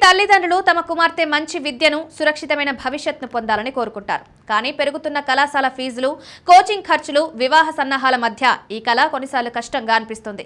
తల్లిదండ్రులు తమ కుమార్తె మంచి విద్యను, సురక్షితమైన భవిష్యత్తును పొందాలని కోరుకుంటారు. కానీ పెరుగుతున్న కళాశాల ఫీజులు, కోచింగ్ ఖర్చులు, వివాహ సన్నాహాల మధ్య ఈ కళ కొన్నిసార్లు కష్టంగా అనిపిస్తుంది.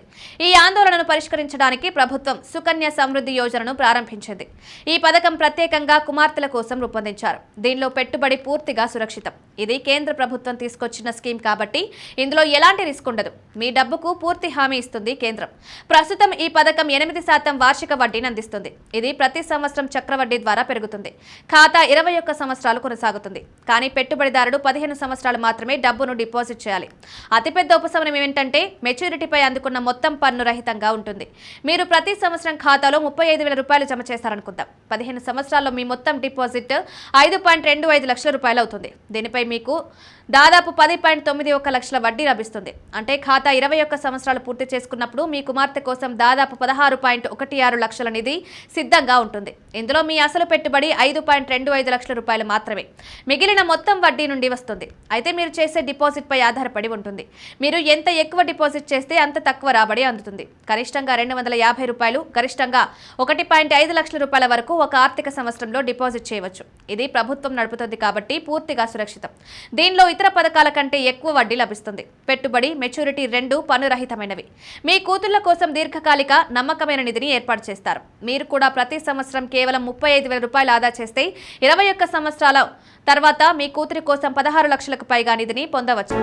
ఈ ఆందోళనను పరిష్కరించడానికి ప్రభుత్వం సుకన్య సమృద్ధి యోజనను ప్రారంభించింది. ఈ పథకం ప్రత్యేకంగా కుమార్తెల కోసం రూపొందించారు. దీనిలో పెట్టుబడి పూర్తిగా సురక్షితం. ఇది కేంద్ర ప్రభుత్వం తీసుకొచ్చిన స్కీమ్ కాబట్టి ఇందులో ఎలాంటి రిస్క్ ఉండదు. మీ డబ్బుకు పూర్తి హామీ ఇస్తుంది కేంద్రం. ప్రస్తుతం ఈ పథకం 8% వార్షిక వడ్డీని అందిస్తుంది. ఇది ప్రతి సంవత్సరం చక్రవడ్డీ ద్వారా పెరుగుతుంది. ఖాతా 21 సంవత్సరాలు కొనసాగుతుంది. కానీ పెట్టుబడిదారుడు 15 సంవత్సరాలు మాత్రమే డబ్బును డిపాజిట్ చేయాలి. అతిపెద్ద ఉపశమనం ఏమిటంటే మెచ్యూరిటీపై అందుకున్న మొత్తం పన్ను రహితంగా ఉంటుంది. మీరు ప్రతి సంవత్సరం ఖాతాలో 35,000 రూపాయలు జమ చేశారనుకుందాం. 15 సంవత్సరాల్లో మీ మొత్తం డిపాజిట్ 5.25 లక్షల రూపాయలు అవుతుంది. దీనిపై మీకు దాదాపు 10.91 లక్షల వడ్డీ లభిస్తుంది. అంటే ఖాతా 21 సంవత్సరాలు పూర్తి చేసుకున్నప్పుడు మీ కుమార్తె కోసం దాదాపు 16.16 లక్షల నిధి సిద్ధంగా ఉంటుంది. ఇందులో మీ అసలు పెట్టుబడి 5.25 లక్షల రూపాయలు మాత్రమే. మిగిలిన మొత్తం వడ్డీ నుండి వస్తుంది. అయితే మీరు చేసే డిపాజిట్ పై ఆధారపడి ఉంటుంది. మీరు ఎంత ఎక్కువ డిపాజిట్ చేస్తే అంత తక్కువ రాబడి అందుతుంది. కనిష్టంగా 250 రూపాయలు, గరిష్టంగా 1.5 లక్షల రూపాయల వరకు ఒక ఆర్థిక సంవత్సరంలో డిపాజిట్ చేయవచ్చు. ఇది ప్రభుత్వం నడుపుతుంది కాబట్టి పూర్తిగా సురక్షితం. దీనిలో ఇతర పథకాల కంటే ఎక్కువ వడ్డీ లభిస్తుంది. పెట్టుబడి, మెచ్యూరిటీ రెండూ పన్నురహితమైనవి. మీ కూతుళ్ల కోసం దీర్ఘకాలిక నమ్మకమైన నిధిని ఏర్పాటు చేస్తారు. మీరు కూడా ప్రతి సంవత్సరం కేవలం 35,000 రూపాయలు ఆదా చేస్తే 21 సంవత్సరాల తర్వాత మీ కూతురి కోసం 16 లక్షలకు పైగా నిధిని పొందవచ్చు.